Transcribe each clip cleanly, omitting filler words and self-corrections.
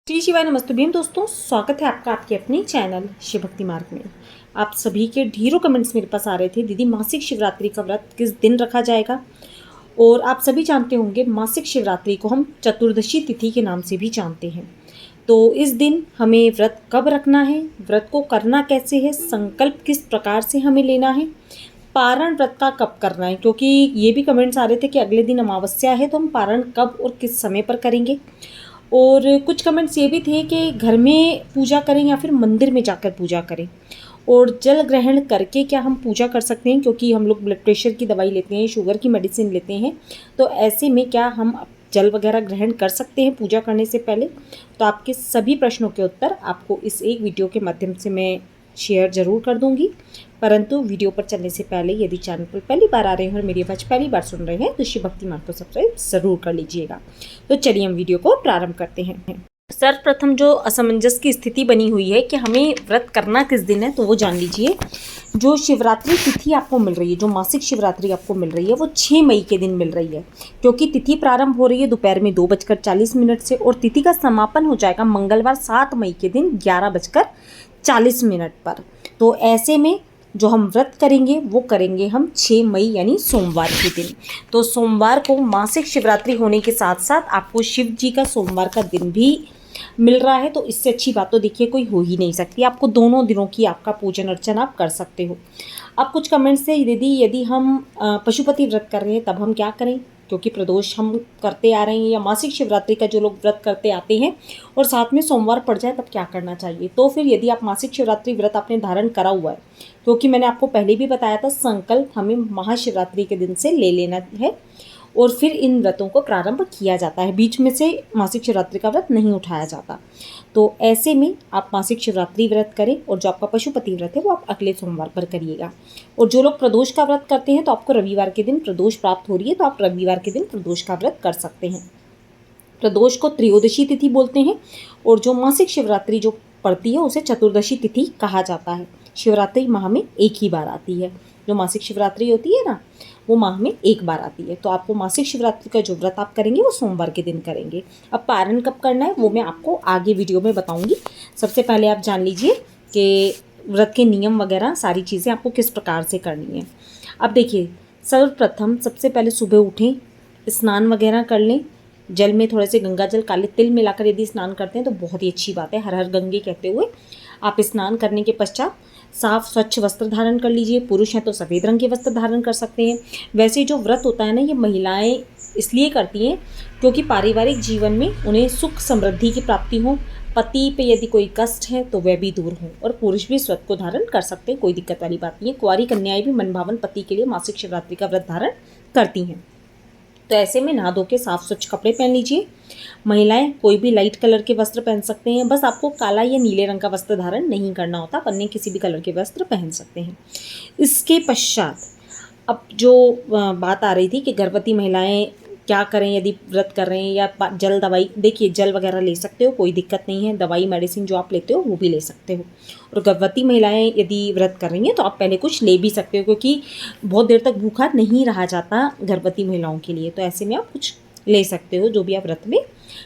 श्री शिवाय नमस्ते भीम दोस्तों, स्वागत है आपका आपके अपने चैनल शिव भक्ति मार्ग में। आप सभी के ढेरों कमेंट्स मेरे पास आ रहे थे, दीदी मासिक शिवरात्रि का व्रत किस दिन रखा जाएगा। और आप सभी जानते होंगे मासिक शिवरात्रि को हम चतुर्दशी तिथि के नाम से भी जानते हैं। तो इस दिन हमें व्रत कब रखना है, व्रत को करना कैसे है, संकल्प किस प्रकार से हमें लेना है, पारण व्रत का कब करना है, क्योंकि ये भी कमेंट्स आ रहे थे कि अगले दिन अमावस्या है तो हम पारण कब और किस समय पर करेंगे। और कुछ कमेंट्स ये भी थे कि घर में पूजा करें या फिर मंदिर में जाकर पूजा करें, और जल ग्रहण करके क्या हम पूजा कर सकते हैं, क्योंकि हम लोग ब्लड प्रेशर की दवाई लेते हैं, शुगर की मेडिसिन लेते हैं, तो ऐसे में क्या हम जल वगैरह ग्रहण कर सकते हैं पूजा करने से पहले। तो आपके सभी प्रश्नों के उत्तर आपको इस एक वीडियो के माध्यम से मैं शेयर ज़रूर कर दूंगी। परंतु वीडियो पर चलने से पहले यदि चैनल पर पहली बार आ रहे हैं और मेरी आवाज़ पहली बार सुन रहे हैं तो शिव भक्ति मार्ग को सब्सक्राइब ज़रूर कर लीजिएगा। तो चलिए हम वीडियो को प्रारंभ करते हैं। सर्वप्रथम जो असमंजस की स्थिति बनी हुई है कि हमें व्रत करना किस दिन है, तो वो जान लीजिए। जो शिवरात्रि तिथि आपको मिल रही है, जो मासिक शिवरात्रि आपको मिल रही है, वो 6 मई के दिन मिल रही है, क्योंकि तिथि प्रारंभ हो रही है दोपहर में 2:40 से और तिथि का समापन हो जाएगा मंगलवार 7 मई के दिन 11:40 पर। तो ऐसे में जो हम व्रत करेंगे वो करेंगे हम 6 मई यानी सोमवार के दिन। तो सोमवार को मासिक शिवरात्रि होने के साथ साथ आपको शिव जी का सोमवार का दिन भी मिल रहा है, तो इससे अच्छी बात तो देखिए कोई हो ही नहीं सकती। आपको दोनों दिनों की आपका पूजन अर्चन आप कर सकते हो। अब कुछ कमेंट्स से दीदी यदि हम पशुपति व्रत कर रहे हैं तब हम क्या करें, क्योंकि प्रदोष हम करते आ रहे हैं, या मासिक शिवरात्रि का जो लोग व्रत करते आते हैं और साथ में सोमवार पड़ जाए तब क्या करना चाहिए। तो फिर यदि आप मासिक शिवरात्रि व्रत आपने धारण करा हुआ है, क्योंकि मैंने आपको पहले भी बताया था संकल्प हमें महाशिवरात्रि के दिन से ले लेना है और फिर इन व्रतों को प्रारंभ किया जाता है, बीच में से मासिक शिवरात्रि का व्रत नहीं उठाया जाता। तो ऐसे में आप मासिक शिवरात्रि व्रत करें और जो आपका पशुपति व्रत है वो आप अगले सोमवार पर करिएगा। और जो लोग प्रदोष का व्रत करते हैं तो आपको रविवार के दिन प्रदोष प्राप्त हो रही है, तो आप रविवार के दिन प्रदोष का व्रत कर सकते हैं। प्रदोष को त्रयोदशी तिथि बोलते हैं और जो मासिक शिवरात्रि जो पड़ती है उसे चतुर्दशी तिथि कहा जाता है। शिवरात्रि माह में एक ही बार आती है, जो मासिक शिवरात्रि होती है ना वो माह में एक बार आती है। तो आपको मासिक शिवरात्रि का जो व्रत आप करेंगे वो सोमवार के दिन करेंगे। अब पारण कब करना है वो मैं आपको आगे वीडियो में बताऊंगी। सबसे पहले आप जान लीजिए कि व्रत के नियम वगैरह सारी चीज़ें आपको किस प्रकार से करनी है। अब देखिए, सर्वप्रथम सबसे पहले सुबह उठें, स्नान वगैरह कर लें, जल में थोड़े से गंगा जल काले तिल मिलाकर यदि स्नान करते हैं तो बहुत ही अच्छी बात है, हर हर गंगे कहते हुए आप स्नान करने के पश्चात साफ स्वच्छ वस्त्र धारण कर लीजिए। पुरुष हैं तो सफ़ेद रंग के वस्त्र धारण कर सकते हैं। वैसे जो व्रत होता है ना, ये महिलाएं इसलिए करती हैं क्योंकि पारिवारिक जीवन में उन्हें सुख समृद्धि की प्राप्ति हो, पति पे यदि कोई कष्ट है तो वह भी दूर हो, और पुरुष भी इस व्रत को धारण कर सकते हैं, कोई दिक्कत वाली बात नहीं है। कुंवारी कन्याएं भी मनभावन पति के लिए मासिक शिवरात्रि का व्रत धारण करती हैं। तो ऐसे में नहा धो के साफ स्वच्छ कपड़े पहन लीजिए। महिलाएं कोई भी लाइट कलर के वस्त्र पहन सकते हैं, बस आपको काला या नीले रंग का वस्त्र धारण नहीं करना होता, अन्य किसी भी कलर के वस्त्र पहन सकते हैं। इसके पश्चात अब जो बात आ रही थी कि गर्भवती महिलाएं क्या करें यदि व्रत कर रहे हैं, या जल दवाई, देखिए जल वगैरह ले सकते हो, कोई दिक्कत नहीं है, दवाई मेडिसिन जो आप लेते हो वो भी ले सकते हो। और गर्भवती महिलाएं यदि व्रत कर रही हैं तो आप पहले कुछ ले भी सकते हो, क्योंकि बहुत देर तक भूखा नहीं रहा जाता गर्भवती महिलाओं के लिए। तो ऐसे में आप कुछ ले सकते हो जो भी आप व्रत में,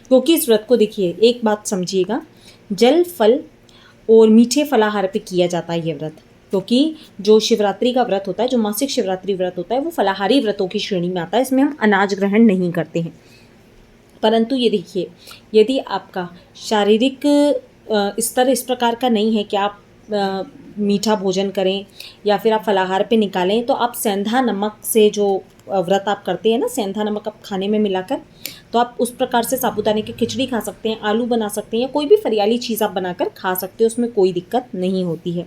क्योंकि इस व्रत को देखिए एक बात समझिएगा, जल फल और मीठे फलाहार पे किया जाता है ये व्रत, क्योंकि जो शिवरात्रि का व्रत होता है, जो मासिक शिवरात्रि व्रत होता है, वो फलाहारी व्रतों की श्रेणी में आता है, इसमें हम अनाज ग्रहण नहीं करते हैं। परंतु ये देखिए, यदि आपका शारीरिक स्तर इस प्रकार का नहीं है कि आप मीठा भोजन करें या फिर आप फलाहार पे निकालें, तो आप सेंधा नमक से जो व्रत आप करते हैं ना, सेंधा नमक आप खाने में मिलाकर, तो आप उस प्रकार से साबूदाने की खिचड़ी खा सकते हैं, आलू बना सकते हैं, कोई भी फरियाली चीज़ आप बनाकर खा सकते हो, उसमें कोई दिक्कत नहीं होती है।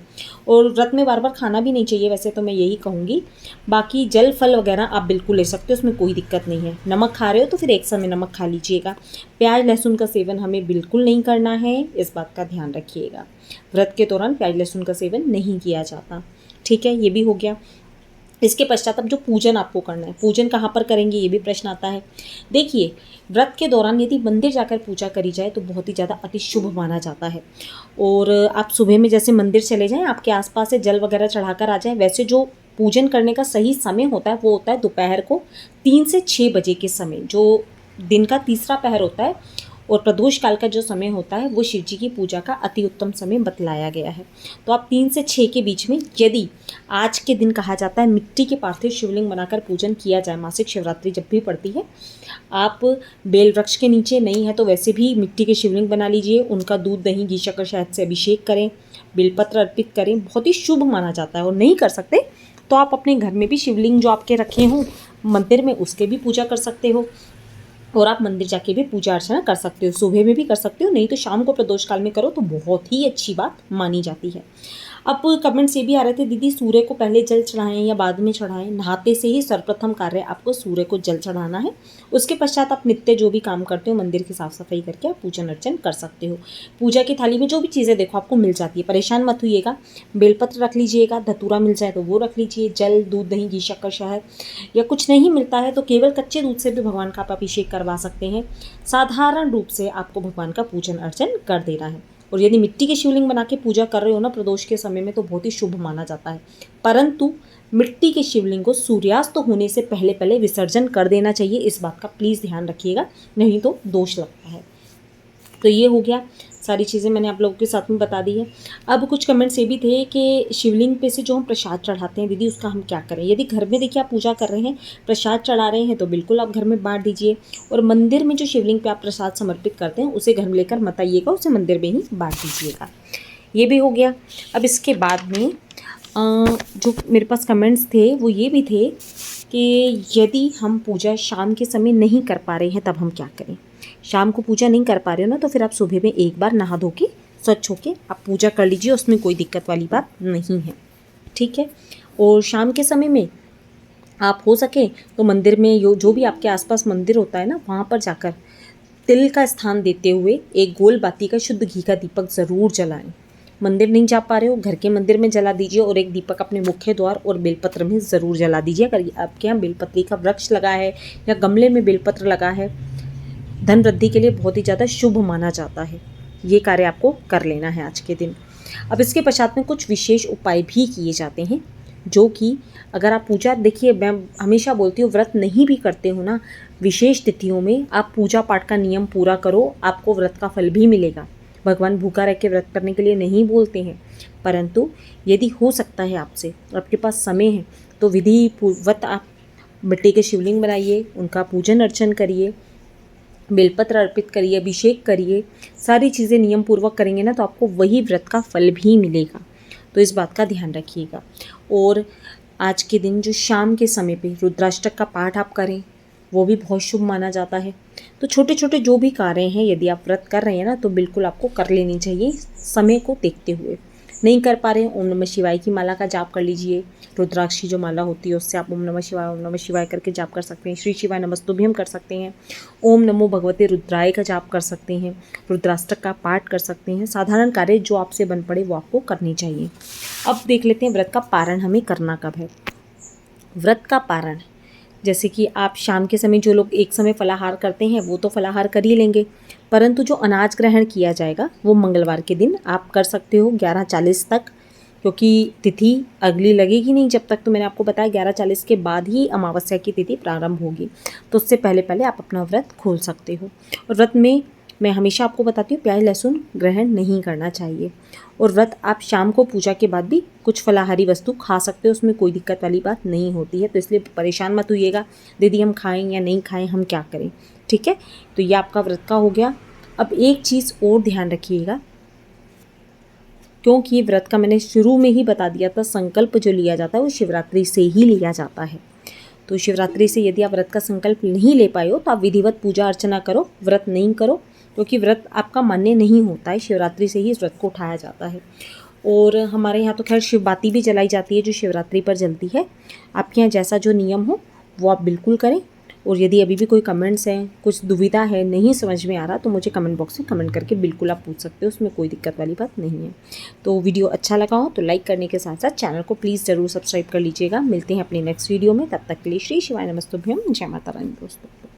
और व्रत में बार बार खाना भी नहीं चाहिए वैसे तो मैं यही कहूँगी। बाकी जल फल वगैरह आप बिल्कुल ले सकते हो, उसमें कोई दिक्कत नहीं है। नमक खा रहे हो तो फिर एक समय नमक खा लीजिएगा। प्याज लहसुन का सेवन हमें बिल्कुल नहीं करना है, इस बात का ध्यान रखिएगा। व्रत के दौरान प्याज लहसुन का सेवन नहीं किया जाता, ठीक है, ये भी हो गया। इसके पश्चात अब जो पूजन आपको करना है, पूजन कहाँ पर करेंगे ये भी प्रश्न आता है। देखिए, व्रत के दौरान यदि मंदिर जाकर पूजा करी जाए तो बहुत ही ज़्यादा अति शुभ माना जाता है। और आप सुबह में जैसे मंदिर चले जाएं, आपके आसपास से जल वगैरह चढ़ाकर आ जाएं। वैसे जो पूजन करने का सही समय होता है वो होता है दोपहर को 3 से 6 बजे के समय, जो दिन का तीसरा पहर होता है, और प्रदोष काल का जो समय होता है वो शिव जी की पूजा का अति उत्तम समय बतलाया गया है। तो आप 3 से 6 के बीच में, यदि आज के दिन कहा जाता है मिट्टी के पार्थिव शिवलिंग बनाकर पूजन किया जाए, मासिक शिवरात्रि जब भी पड़ती है, आप बेल वृक्ष के नीचे, नहीं है तो वैसे भी मिट्टी के शिवलिंग बना लीजिए, उनका दूध दही घी शक्कर शहद से अभिषेक करें, बेलपत्र अर्पित करें, बहुत ही शुभ माना जाता है। और नहीं कर सकते तो आप अपने घर में भी शिवलिंग जो आपके रखे हों मंदिर में, उसके भी पूजा कर सकते हो, और आप मंदिर जाके भी पूजा अर्चना कर सकते हो। सुबह में भी कर सकते हो, नहीं तो शाम को प्रदोष काल में करो तो बहुत ही अच्छी बात मानी जाती है। अब कमेंट्स ये भी आ रहे थे, दीदी सूर्य को पहले जल चढ़ाएं या बाद में चढ़ाएं? नहाते से ही सर्वप्रथम कार्य आपको सूर्य को जल चढ़ाना है। उसके पश्चात आप नित्य जो भी काम करते हो मंदिर की साफ सफाई करके आप पूजन अर्चन कर सकते हो। पूजा की थाली में जो भी चीज़ें देखो आपको मिल जाती है, परेशान मत होइएगा। बेलपत्र रख लीजिएगा, धतूरा मिल जाए तो वो रख लीजिए, जल दूध दही घी शक्कर शहद, या कुछ नहीं मिलता है तो केवल कच्चे दूध से भी भगवान का आप अभिषेक करवा सकते हैं। साधारण रूप से आपको भगवान का पूजन अर्चन कर देना है। और यदि मिट्टी के शिवलिंग बना के पूजा कर रहे हो ना प्रदोष के समय में, तो बहुत ही शुभ माना जाता है। परंतु मिट्टी के शिवलिंग को सूर्यास्त होने से पहले पहले विसर्जन कर देना चाहिए, इस बात का प्लीज़ ध्यान रखिएगा, नहीं तो दोष लगता है। तो ये हो गया, सारी चीज़ें मैंने आप लोगों के साथ में बता दी है। अब कुछ कमेंट्स ये भी थे कि शिवलिंग पे से जो हम प्रसाद चढ़ाते हैं दीदी, उसका हम क्या करें? यदि घर में देखिए आप पूजा कर रहे हैं, प्रसाद चढ़ा रहे हैं, तो बिल्कुल आप घर में बांट दीजिए। और मंदिर में जो शिवलिंग पे आप प्रसाद समर्पित करते हैं उसे घर में लेकर मत आइएगा, उसे मंदिर में ही बांट दीजिएगा। ये भी हो गया। अब इसके बाद में जो मेरे पास कमेंट्स थे वो ये भी थे कि यदि हम पूजा शाम के समय नहीं कर पा रहे हैं तब हम क्या करें? शाम को पूजा नहीं कर पा रहे हो ना, तो फिर आप सुबह में एक बार नहा धो के स्वच्छ होके आप पूजा कर लीजिए, उसमें कोई दिक्कत वाली बात नहीं है, ठीक है। और शाम के समय में आप हो सके तो मंदिर में जो भी आपके आसपास मंदिर होता है ना, वहाँ पर जाकर तिल का स्थान देते हुए एक गोल बाती का शुद्ध घी का दीपक ज़रूर जलाएं। मंदिर नहीं जा पा रहे हो, घर के मंदिर में जला दीजिए, और एक दीपक अपने मुख्य द्वार और बेलपत्र में ज़रूर जला दीजिए। अगर आपके यहाँ बेलपत्री का वृक्ष लगा है या गमले में बेलपत्र लगा है, धन वृद्धि के लिए बहुत ही ज़्यादा शुभ माना जाता है। ये कार्य आपको कर लेना है आज के दिन। अब इसके पश्चात में कुछ विशेष उपाय भी किए जाते हैं, जो कि अगर आप पूजा, देखिए मैं हमेशा बोलती हूँ, व्रत नहीं भी करते हो ना, विशेष तिथियों में आप पूजा पाठ का नियम पूरा करो, आपको व्रत का फल भी मिलेगा। भगवान भूखा रह के व्रत करने के लिए नहीं बोलते हैं, परंतु यदि हो सकता है आपसे, आपके पास समय है, तो विधि पूर्वक आप मिट्टी के शिवलिंग बनाइए, उनका पूजन अर्चन करिए, बेलपत्र अर्पित करिए, अभिषेक करिए, सारी चीज़ें नियम पूर्वक करेंगे ना, तो आपको वही व्रत का फल भी मिलेगा। तो इस बात का ध्यान रखिएगा। और आज के दिन जो शाम के समय पे रुद्राष्टक का पाठ आप करें, वो भी बहुत शुभ माना जाता है। तो छोटे छोटे जो भी कार्य हैं, यदि आप व्रत कर रहे हैं ना, तो बिल्कुल आपको कर लेनी चाहिए समय को देखते हुए। नहीं कर पा रहे हैं, ओम नमः शिवाय की माला का जाप कर लीजिए। रुद्राक्ष की जो माला होती है उससे आप ओम नमः शिवाय करके जाप कर सकते हैं। श्री शिवाय नमस्तु भी हम कर सकते हैं। ओम नमो भगवते रुद्राय का जाप कर सकते हैं। रुद्राष्टक का पाठ कर सकते हैं। साधारण कार्य जो आपसे बन पड़े वो आपको करनी चाहिए। अब देख लेते हैं व्रत का पारण हमें करना कब है। व्रत का पारण, जैसे कि आप शाम के समय जो लोग एक समय फलाहार करते हैं वो तो फलाहार कर ही लेंगे, परंतु जो अनाज ग्रहण किया जाएगा वो मंगलवार के दिन आप कर सकते हो 11:40 तक, क्योंकि तिथि अगली लगेगी नहीं जब तक, तो मैंने आपको बताया 11:40 के बाद ही अमावस्या की तिथि प्रारंभ होगी, तो उससे पहले पहले आप अपना व्रत खोल सकते हो। और व्रत में मैं हमेशा आपको बताती हूँ प्याज लहसुन ग्रहण नहीं करना चाहिए। और व्रत आप शाम को पूजा के बाद भी कुछ फलाहारी वस्तु खा सकते हो, उसमें कोई दिक्कत वाली बात नहीं होती है। तो इसलिए परेशान मत होइएगा दीदी हम खाएं या नहीं खाएं, हम क्या करें, ठीक है। तो ये आपका व्रत का हो गया। अब एक चीज़ और ध्यान रखिएगा, क्योंकि व्रत का मैंने शुरू में ही बता दिया था, संकल्प जो लिया जाता है वो शिवरात्रि से ही लिया जाता है। तो शिवरात्रि से यदि आप व्रत का संकल्प नहीं ले पाए हो तो आप विधिवत पूजा अर्चना करो, व्रत नहीं करो, क्योंकि व्रत आपका मान्य नहीं होता है। शिवरात्रि से ही इस व्रत को उठाया जाता है। और हमारे यहाँ तो खैर शिव बाती भी जलाई जाती है जो शिवरात्रि पर जलती है। आपके यहाँ जैसा जो नियम हो वो आप बिल्कुल करें। और यदि अभी भी कोई कमेंट्स हैं, कुछ दुविधा है, नहीं समझ में आ रहा, तो मुझे कमेंट बॉक्स में कमेंट करके बिल्कुल आप पूछ सकते हो, उसमें कोई दिक्कत वाली बात नहीं है। तो वीडियो अच्छा लगा हो तो लाइक करने के साथ साथ चैनल को प्लीज़ ज़रूर सब्सक्राइब कर लीजिएगा। मिलते हैं अपने नेक्स्ट वीडियो में, तब तक के लिए श्री शिवाय नमस्तुभ्यम, जय माता रानी दोस्तों।